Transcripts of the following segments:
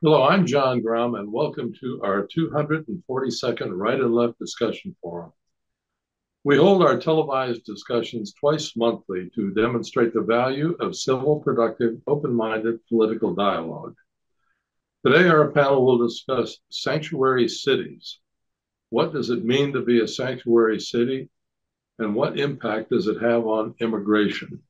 Hello, I'm John Grum, and welcome to our 242nd Right and Left Discussion Forum. We hold our televised discussions twice monthly to demonstrate the value of civil, productive, open minded political dialogue. Today, our panel will discuss sanctuary cities. What does it mean to be a sanctuary city, and what impact does it have on immigration?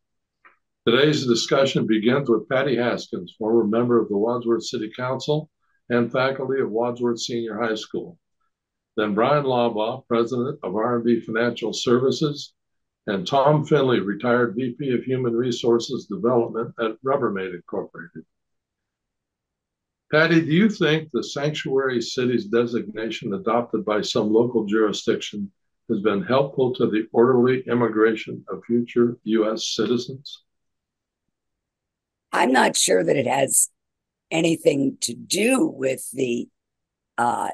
Today's discussion begins with Patty Haskins, former member of the Wadsworth City Council and faculty of Wadsworth Senior High School. Then Brian Lawbaugh, president of R&B Financial Services, and Tom Finley, retired VP of Human Resources Development at Rubbermaid Incorporated. Patty, do you think the sanctuary cities designation adopted by some local jurisdiction has been helpful to the orderly immigration of future U.S. citizens? I'm not sure that it has anything to do uh,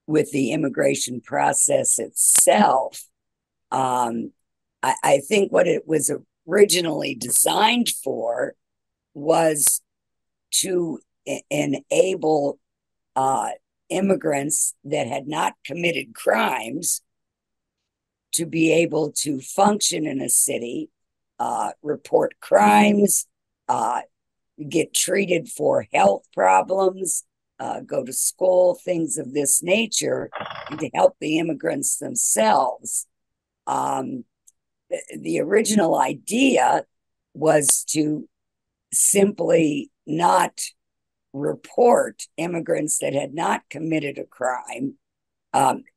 with the immigration process itself. I think what it was originally designed for was to enable immigrants that had not committed crimes to be able to function in a city, report crimes, uh, get treated for health problems, go to school, things of this nature, and to help the immigrants themselves. Um, the original idea was to simply not report immigrants that had not committed a crime.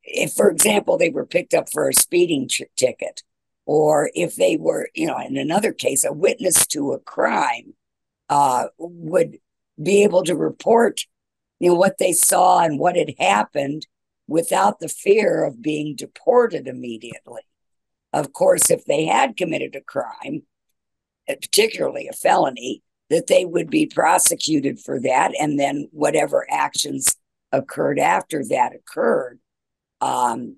If, for example, they were picked up for a speeding ticket, or if they were, in another case, a witness to a crime, would be able to report, what they saw and what had happened without the fear of being deported immediately. Of course, if they had committed a crime, particularly a felony, that they would be prosecuted for that, and then whatever actions occurred after that occurred. Um,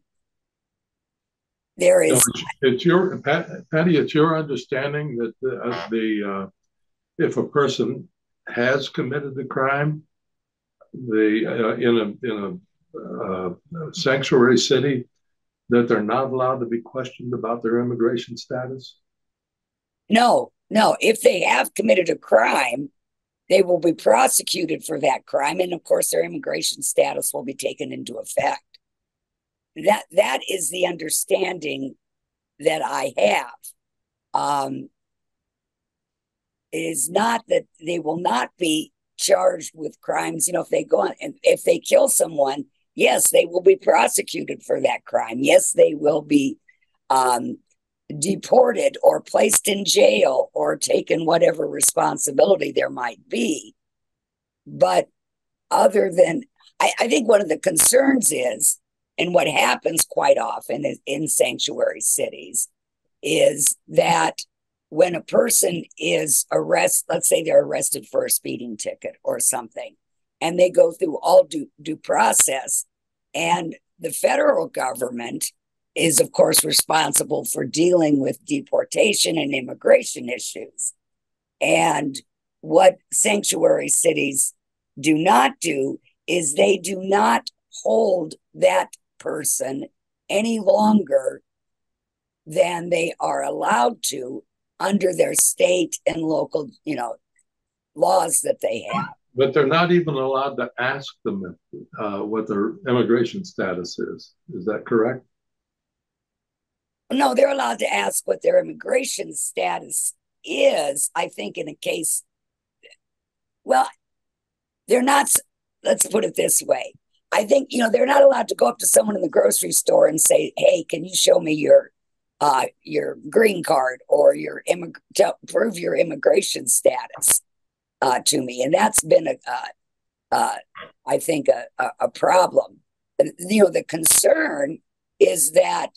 there No, is it's your Patty. It's your understanding that if a person has committed a crime, the in a sanctuary city, that they're not allowed to be questioned about their immigration status. no, no. If they have committed a crime, they will be prosecuted for that crime, and of course, their immigration status will be taken into effect. That is the understanding that I have. Um, it is not that they will not be charged with crimes. If they go on and if they kill someone, yes, they will be prosecuted for that crime. Yes, they will be um, deported or placed in jail or taken whatever responsibility there might be. But other than, I think one of the concerns is, and what happens quite often in sanctuary cities, is that when a person is arrested, let's say they're arrested for a speeding ticket or something, and they go through all due process, and the federal government is, of course, responsible for dealing with deportation and immigration issues. And what sanctuary cities do not do is they do not hold that person any longer than they are allowed to under their state and local, laws that they have. But they're not even allowed to ask them what their immigration status is. Is that correct? No, they're allowed to ask what their immigration status is. I think in a case, well, they're not, let's put it this way. I think, they're not allowed to go up to someone in the grocery store and say, hey, can you show me your green card or to prove your immigration status to me. And that's been I think a problem. The concern is that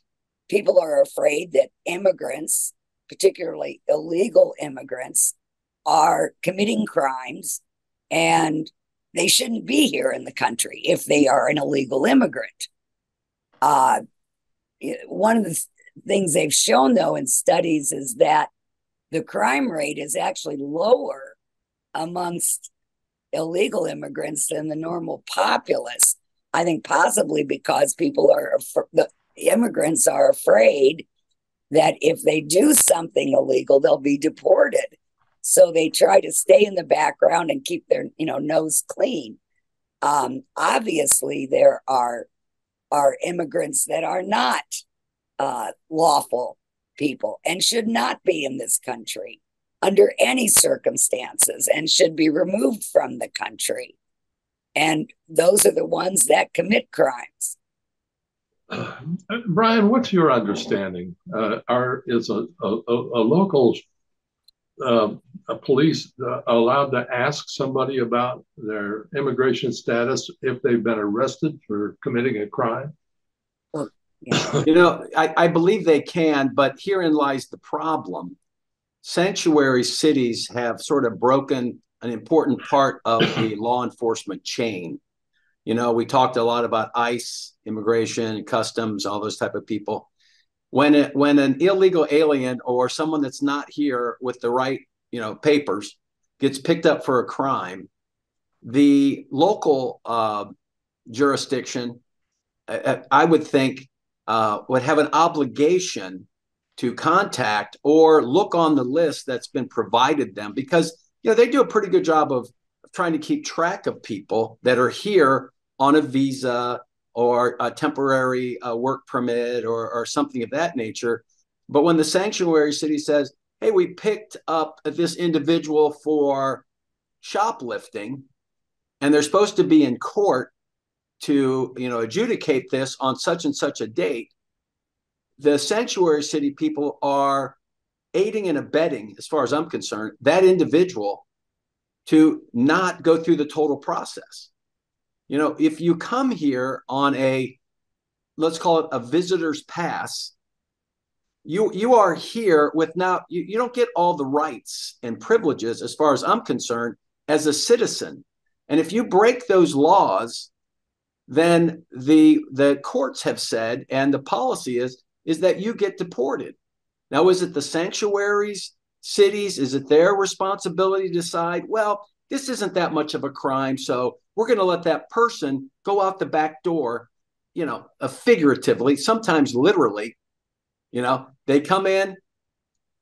people are afraid that immigrants, particularly illegal immigrants, are committing crimes, and they shouldn't be here in the country if they are an illegal immigrant. Uh, One of the things they've shown, though, in studies is that the crime rate is actually lower amongst illegal immigrants than the normal populace. I think possibly because the immigrants are afraid that if they do something illegal, they'll be deported. So they try to stay in the background and keep their nose clean. Obviously, there are immigrants that are not lawful people and should not be in this country under any circumstances and should be removed from the country. And those are the ones that commit crimes. Brian, what's your understanding? Is a local police allowed to ask somebody about their immigration status if they've been arrested for committing a crime? Well, yeah. I believe they can, but herein lies the problem. Sanctuary cities have sort of broken an important part of the law enforcement chain. We talked a lot about ICE, immigration, customs, all those type of people. When an illegal alien or someone that's not here with the right, papers gets picked up for a crime, the local jurisdiction, I would think, would have an obligation to contact or look on the list that's been provided them, because they do a pretty good job of trying to keep track of people that are here on a visa or a temporary work permit or something of that nature. But when the sanctuary city says, hey, we picked up this individual for shoplifting, and they're supposed to be in court to adjudicate this on such and such a date, the sanctuary city people are aiding and abetting, as far as I'm concerned, that individual to not go through the total process. If you come here on let's call it a visitor's pass, you are here with now, you don't get all the rights and privileges, as far as I'm concerned, as a citizen. And if you break those laws, then the courts have said, and the policy is that you get deported. Now, is it the sanctuaries, cities, is it their responsibility to decide, well, this isn't that much of a crime, so we're going to let that person go out the back door, figuratively, sometimes literally. They come in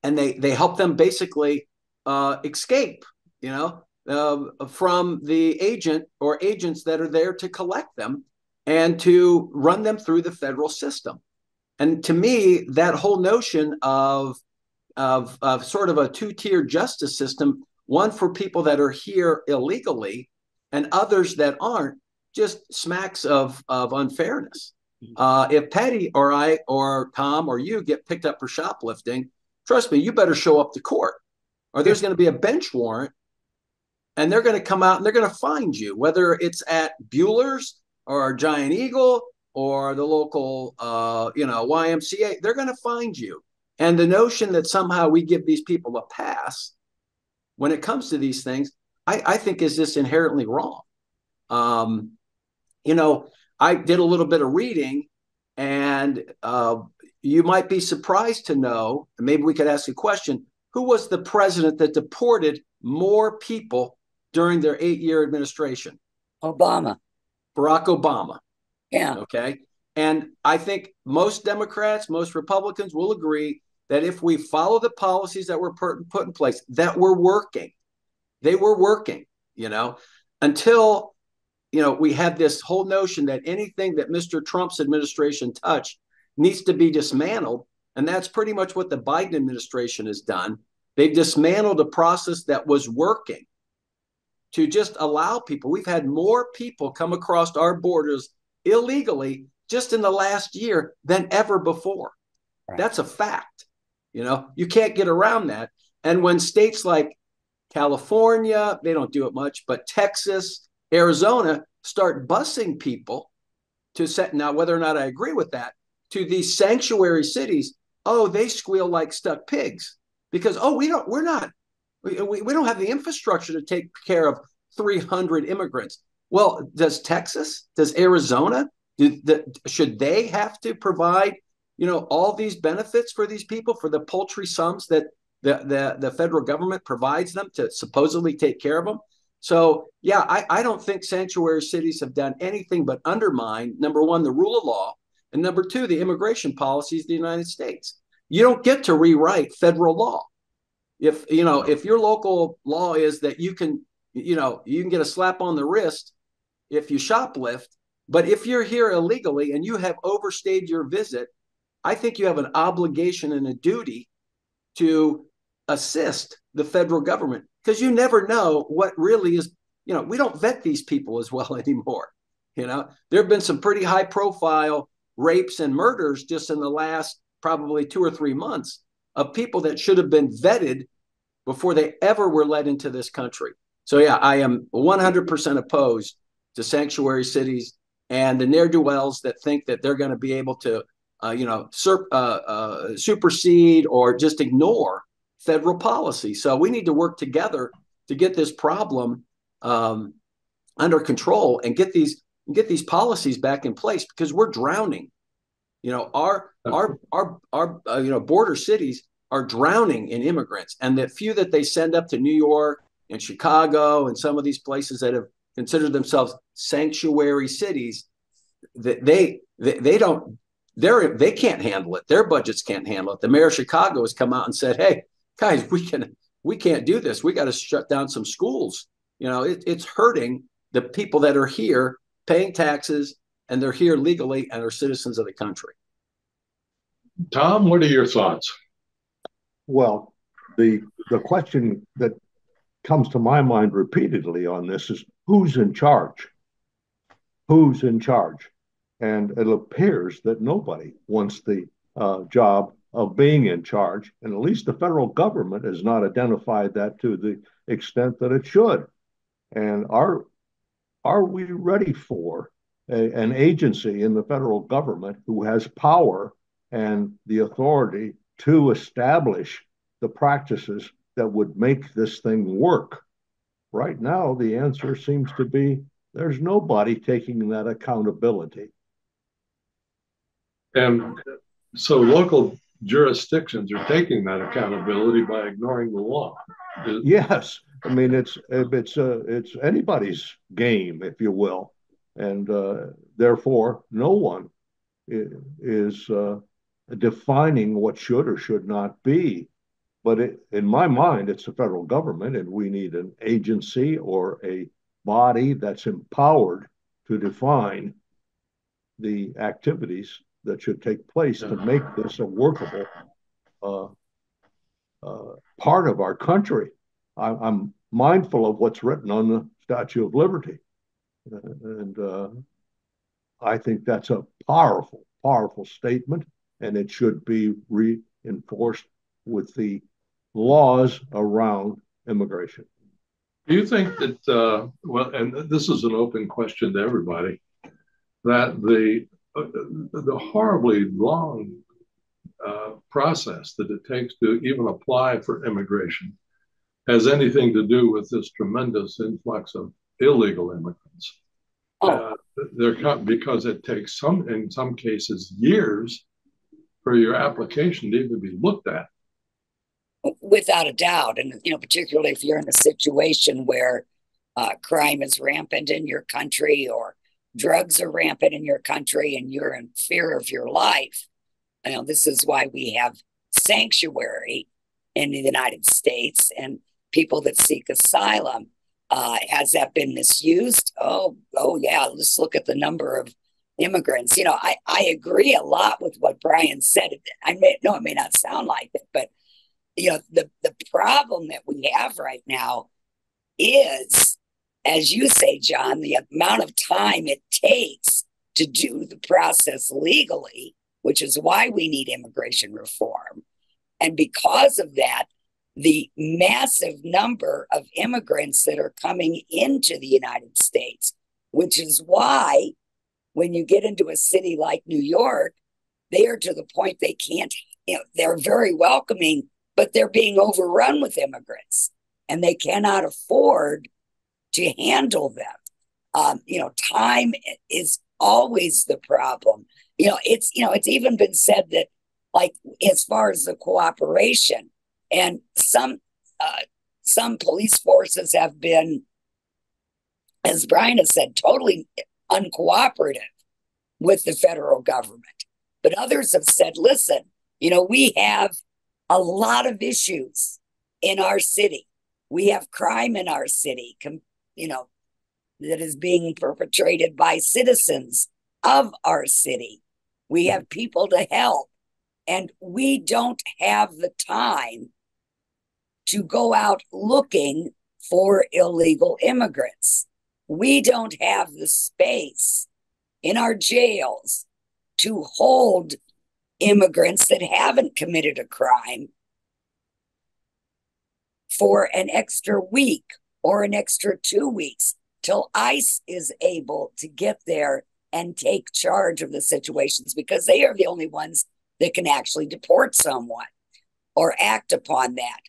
and they help them basically escape, from the agent or agents that are there to collect them and to run them through the federal system. And to me, that whole notion of sort of a two-tier justice system, one for people that are here illegally and others that aren't, just smacks of unfairness. If Patty or I or Tom or you get picked up for shoplifting, trust me, you better show up to court, or there's going to be a bench warrant, and they're going to come out and they're going to find you, whether it's at Bueller's or Giant Eagle or the local, YMCA. They're going to find you. And the notion that somehow we give these people a pass when it comes to these things, I think is just inherently wrong. I did a little bit of reading, and you might be surprised to know, and maybe we could ask a question, who was the president that deported more people during their 8-year administration? Obama. Barack Obama. Yeah. Okay. And I think most Democrats, most Republicans will agree that if we follow the policies that were put in place, that were working, they were working, until, we had this whole notion that anything that Mr. Trump's administration touched needs to be dismantled. And that's pretty much what the Biden administration has done. They've dismantled a process that was working to just allow people. We've had more people come across our borders illegally just in the last year than ever before. Right. That's a fact. You can't get around that. And when states like California, they don't do it much, but Texas, Arizona start busing people to set, now whether or not I agree with that, to these sanctuary cities, they squeal like stuck pigs because, we don't have the infrastructure to take care of 300 immigrants. Well, does Texas, does Arizona, should they have to provide, all these benefits for these people for the paltry sums that the federal government provides them to supposedly take care of them? So, yeah, I don't think sanctuary cities have done anything but undermine, number one, the rule of law, and number two, the immigration policies of the United States. You don't get to rewrite federal law. If your local law is that you can get a slap on the wrist if you shoplift, but if you're here illegally and you have overstayed your visit, I think you have an obligation and a duty to assist the federal government, because you never know what really is, we don't vet these people as well anymore. There have been some pretty high profile rapes and murders just in the last probably 2 or 3 months of people that should have been vetted before they ever were let into this country. So, yeah, I am 100% opposed to sanctuary cities and the ne'er-do-wells that think that they're going to be able to, supersede or just ignore federal policy. So we need to work together to get this problem under control and get these policies back in place, because we're drowning. Our border cities are drowning in immigrants, and the few that they send up to New York and Chicago and some of these places that have considered themselves sanctuary cities, that they can't handle it. Their budgets can't handle it. The mayor of Chicago has come out and said, "Hey, guys, we can't do this. We got to shut down some schools." It's hurting the people that are here paying taxes, and they're here legally and are citizens of the country. Tom, what are your thoughts? Well, the question that comes to my mind repeatedly on this is, who's in charge? Who's in charge? And it appears that nobody wants the job of being in charge, and at least the federal government has not identified that to the extent that it should. And are we ready for an agency in the federal government who has power and the authority to establish the practices that would make this thing work? Right now, the answer seems to be there's nobody taking that accountability. And so local jurisdictions are taking that accountability by ignoring the law. Yes, I mean it's anybody's game, if you will, and therefore no one is defining what should or should not be. But in my mind, it's the federal government, and we need an agency or a body that's empowered to define the activities that should take place to make this a workable part of our country. I'm mindful of what's written on the Statue of Liberty, and I think that's a powerful, powerful statement, and it should be reinforced with the laws around immigration. Do you think that, well, and this is an open question to everybody, that the horribly long process that it takes to even apply for immigration has anything to do with this tremendous influx of illegal immigrants? Because it takes in some cases, years for your application to even be looked at. Without a doubt. And, particularly if you're in a situation where crime is rampant in your country, or drugs are rampant in your country, and you're in fear of your life. This is why we have sanctuary in the United States, and people that seek asylum. Has that been misused? Oh yeah. Let's look at the number of immigrants. I agree a lot with what Brian said. It may not sound like it, but the problem that we have right now is, as you say, John, the amount of time it takes to do the process legally, which is why we need immigration reform. And because of that, the massive number of immigrants that are coming into the United States, which is why when you get into a city like New York, they are to the point they can't, they're very welcoming, but they're being overrun with immigrants, and they cannot afford to handle them. Time is always the problem. It's even been said that, like, as far as the cooperation, and some police forces have been as Brian has said, totally uncooperative with the federal government. But others have said, listen, we have a lot of issues in our city. We have crime in our city, that is being perpetrated by citizens of our city. We have people to help, and we don't have the time to go out looking for illegal immigrants. We don't have the space in our jails to hold immigrants that haven't committed a crime for an extra week or an extra 2 weeks till ICE is able to get there and take charge of the situations, because they are the only ones that can actually deport someone or act upon that.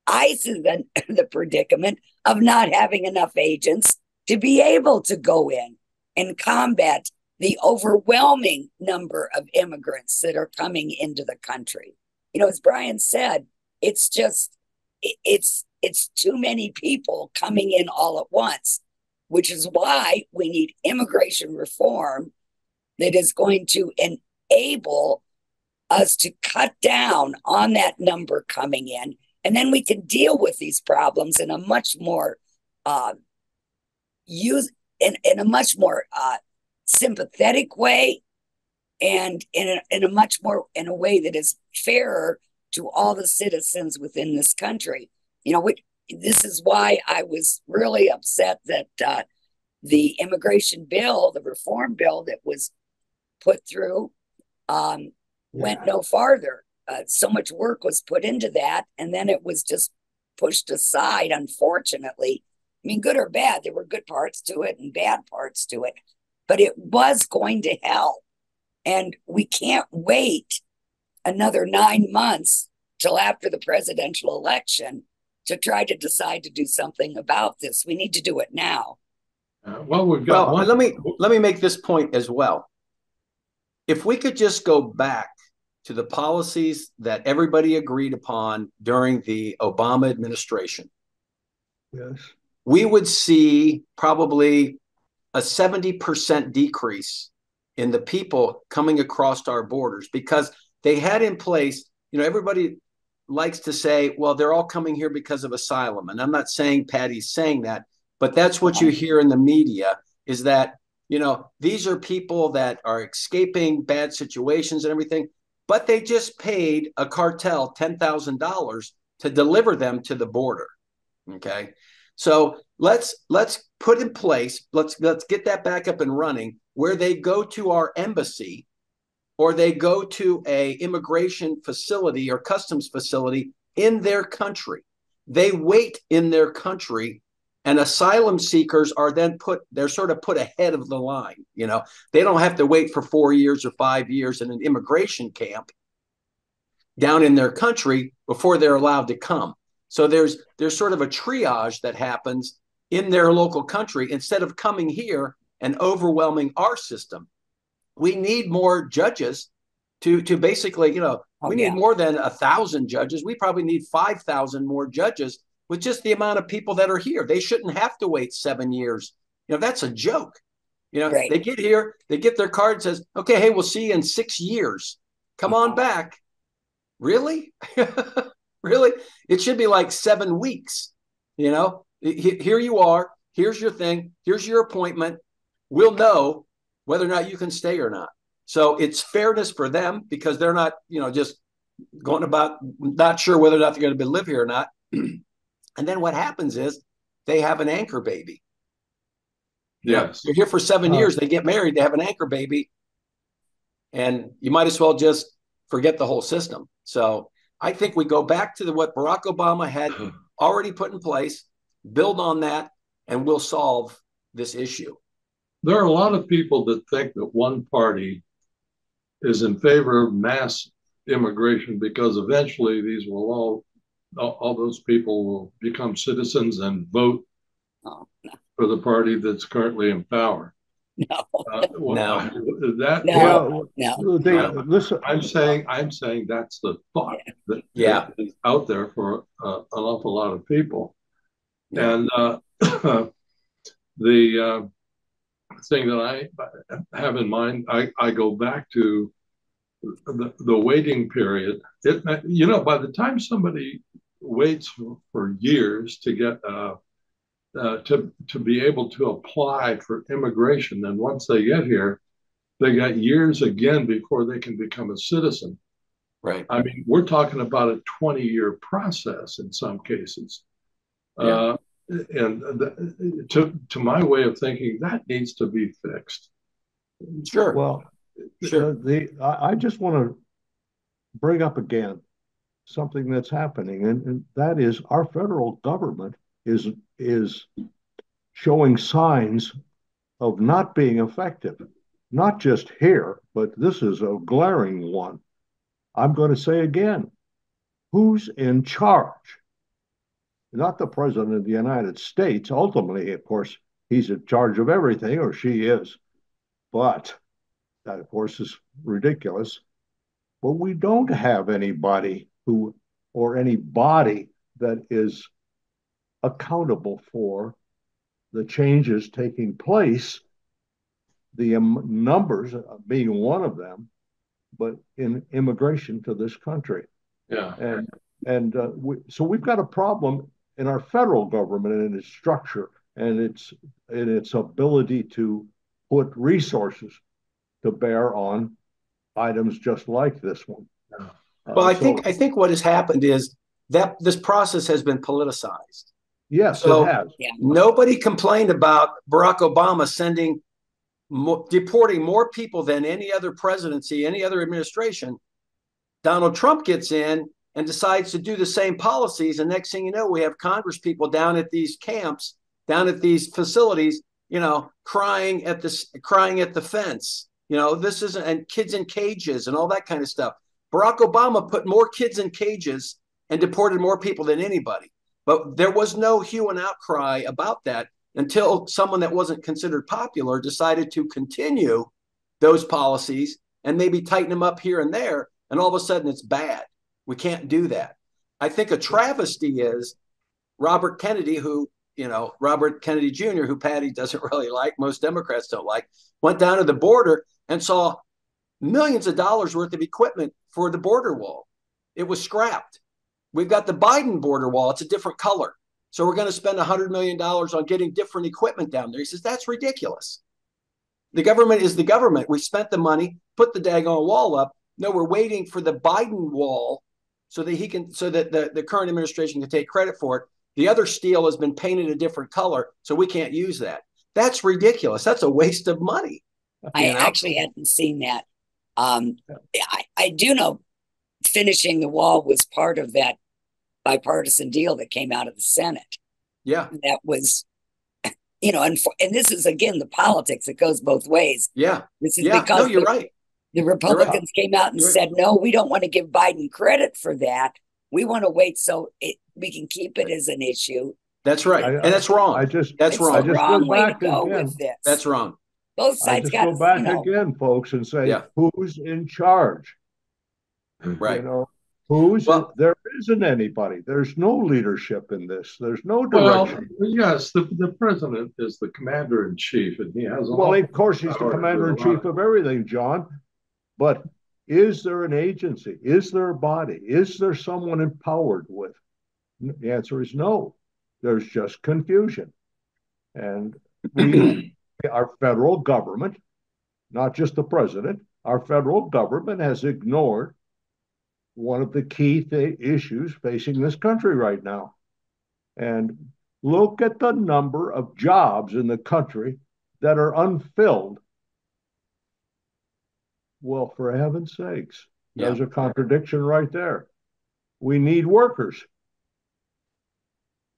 ICE is in the predicament of not having enough agents to be able to go in and combat the overwhelming number of immigrants that are coming into the country. As Brian said, it's too many people coming in all at once, which is why we need immigration reform that is going to enable us to cut down on that number coming in. And then we can deal with these problems in a much more sympathetic way, and in a way that is fairer to all the citizens within this country. This is why I was really upset that the immigration bill, the reform bill that was put through, went no farther. So much work was put into that, and then it was just pushed aside, unfortunately. I mean, good or bad, there were good parts to it and bad parts to it, but it was going to help. And we can't wait another 9 months till after the presidential election to try to decide to do something about this. We need to do it now. We've got let me make this point as well. If we could just go back to the policies that everybody agreed upon during the Obama administration, yes, we would see probably a 70% decrease in the people coming across our borders, because they had in place, everybody likes to say, well, they're all coming here because of asylum. And I'm not saying Patty's saying that, but that's what you hear in the media, is that, these are people that are escaping bad situations and everything, but they just paid a cartel $10,000 to deliver them to the border. Okay. So let's put in place, let's get that back up and running, where they go to our embassy or they go to a immigration facility or customs facility in their country. They wait in their country, and asylum seekers are then they're sort of put ahead of the line. They don't have to wait for 4 years or 5 years in an immigration camp down in their country before they're allowed to come. So there's sort of a triage that happens in their local country instead of coming here and overwhelming our system. We need more judges to basically, we need more than 1,000 judges. We probably need 5,000 more judges with just the amount of people that are here. They shouldn't have to wait 7 years. That's a joke. Right. They get here, they get their card, says, okay, hey, we'll see you in 6 years. Come on back. Really? Really? It should be like 7 weeks. Here you are. Here's your thing. Here's your appointment. We'll know whether or not you can stay or not. So it's fairness for them, because they're not, just going about not sure whether or not they're going to live here or not. And then what happens is they have an anchor baby. Yes. They're here for 7 years. They get married. They have an anchor baby. And you might as well just forget the whole system. So I think we go back to what Barack Obama had already put in place, build on that, and we'll solve this issue. There are a lot of people that think that one party is in favor of mass immigration because eventually these will all those people will become citizens and vote for the party that's currently in power. No. Listen, I'm saying that's the thought that is out there for an awful lot of people. Yeah. And The thing that I have in mind, I go back to the waiting period. By the time somebody waits for years to get to be able to apply for immigration, then once they get here, they got years again before they can become a citizen. Right. I mean, we're talking about a 20-year process in some cases. Yeah. To my way of thinking, that needs to be fixed. Sure. Well, sure. I just want to bring up again something that's happening, and that is our federal government is showing signs of not being effective, not just here, but this is a glaring one. I'm going to say again, who's in charge? Not the president of the United States. Ultimately, of course, he's in charge of everything, or she is. But that, of course, is ridiculous. But we don't have anybody or any body that is accountable for the changes taking place, the numbers being one of them, but in immigration to this country. Yeah. So we've got a problem in our federal government and its structure and its ability to put resources to bear on items just like this one. Well, I think what has happened is that this process has been politicized. Yes, so it has. Yeah. Nobody complained about Barack Obama deporting more people than any other presidency, any other administration. Donald Trump gets in and decides to do the same policies, and next thing you know, we have Congress people down at these camps, down at these facilities, crying at the fence. This isn't, and kids in cages and all that kind of stuff. Barack Obama put more kids in cages and deported more people than anybody. But there was no hue and outcry about that until someone that wasn't considered popular decided to continue those policies and maybe tighten them up here and there. And all of a sudden it's bad. We can't do that. I think a travesty is Robert Kennedy, Robert Kennedy Jr., who Patty doesn't really like, most Democrats don't like, went down to the border and saw millions of dollars worth of equipment for the border wall. It was scrapped. We've got the Biden border wall. It's a different color. So we're going to spend $100 million on getting different equipment down there. He says, that's ridiculous. The government is the government. We spent the money, put the daggone wall up. No, we're waiting for the Biden wall so that the current administration can take credit for it. The other steel has been painted a different color, so we can't use that. That's ridiculous. That's a waste of money. I actually hadn't seen that. I do know finishing the wall was part of that bipartisan deal that came out of the Senate. Yeah. That was, and this is, again, the politics. It goes both ways. Yeah. This is because no, you're right. The Republicans came out and said, no, we don't want to give Biden credit for that. We want to wait so we can keep it as an issue. That's right. And that's wrong. That's wrong. The wrong way to go with this. That's wrong. Both sides got to go back again, folks, and say, who's in charge? Right. There isn't anybody. There's no leadership in this. There's no direction. Well, yes, the president is the commander in chief, and he has. Of course, he's the commander in chief of everything, John. But is there an agency? Is there a body? Is there someone empowered with? The answer is no. There's just confusion, and our federal government, not just the president, our federal government has ignored one of the key issues facing this country right now. And look at the number of jobs in the country that are unfilled. Well, for heaven's sakes, there's a contradiction right there. We need workers.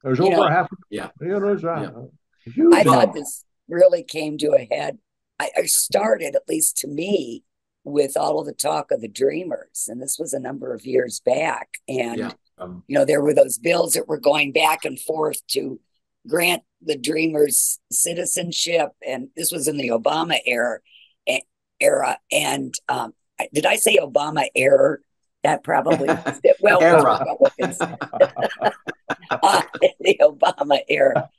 There's over half. There's a huge I thought number. this really came to a head. I started, at least to me, with all of the talk of the Dreamers, and this was a number of years back. And there were those bills that were going back and forth to grant the Dreamers citizenship, and this was in the Obama era. And did I say Obama era? That probably well era. The Obama era.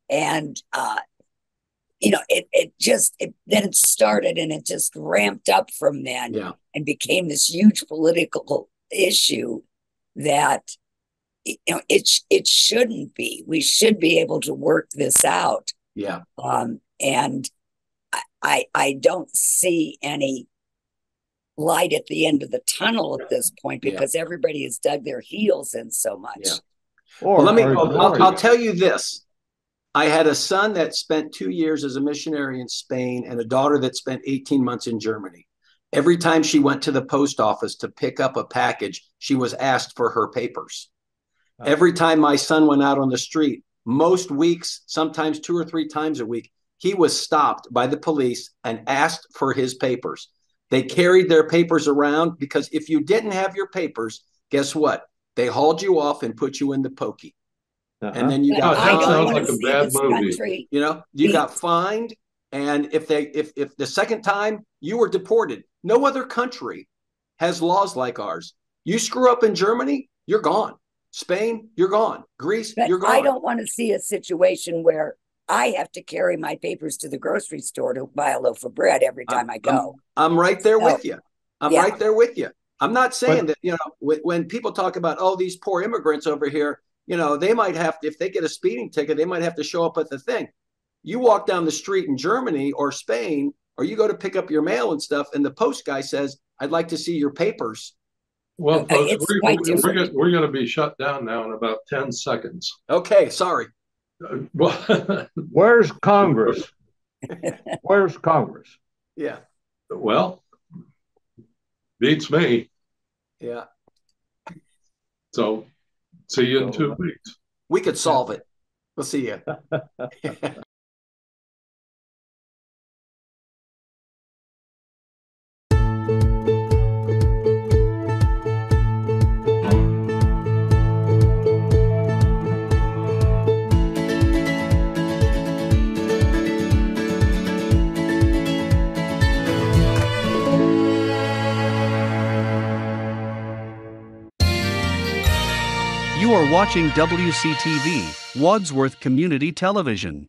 And then it started and it just ramped up from then, Yeah. and became this huge political issue that it shouldn't be. We should be able to work this out. Yeah. And I don't see any light at the end of the tunnel at this point, because everybody has dug their heels in so much. Yeah. Or, I'll tell you this. I had a son that spent 2 years as a missionary in Spain and a daughter that spent 18 months in Germany. Every time she went to the post office to pick up a package, she was asked for her papers. Every time my son went out on the street, most weeks, sometimes 2 or 3 times a week, he was stopped by the police and asked for his papers. They carried their papers around because if you didn't have your papers, guess what? They hauled you off and put you in the pokey. And then you got that sounds like a bad movie. You got fined. And if the second time you were deported, no other country has laws like ours. You screw up in Germany, you're gone. Spain, you're gone. Greece, you're gone. I don't want to see a situation where I have to carry my papers to the grocery store to buy a loaf of bread every time I go. I'm right there with you. Right there with you. I'm not saying that, when people talk about, oh, these poor immigrants over here, they might have to, if they get a speeding ticket, they might have to show up at the thing. You walk down the street in Germany or Spain, or you go to pick up your mail and stuff, and the post guy says, I'd like to see your papers. Well, folks, we're going to be shut down now in about 10 seconds. Okay, sorry. Where's Congress? Where's Congress? Yeah. Well, beats me. Yeah. So, see you in 2 weeks. We could solve it. We'll see you. You are watching WCTV, Wadsworth Community Television.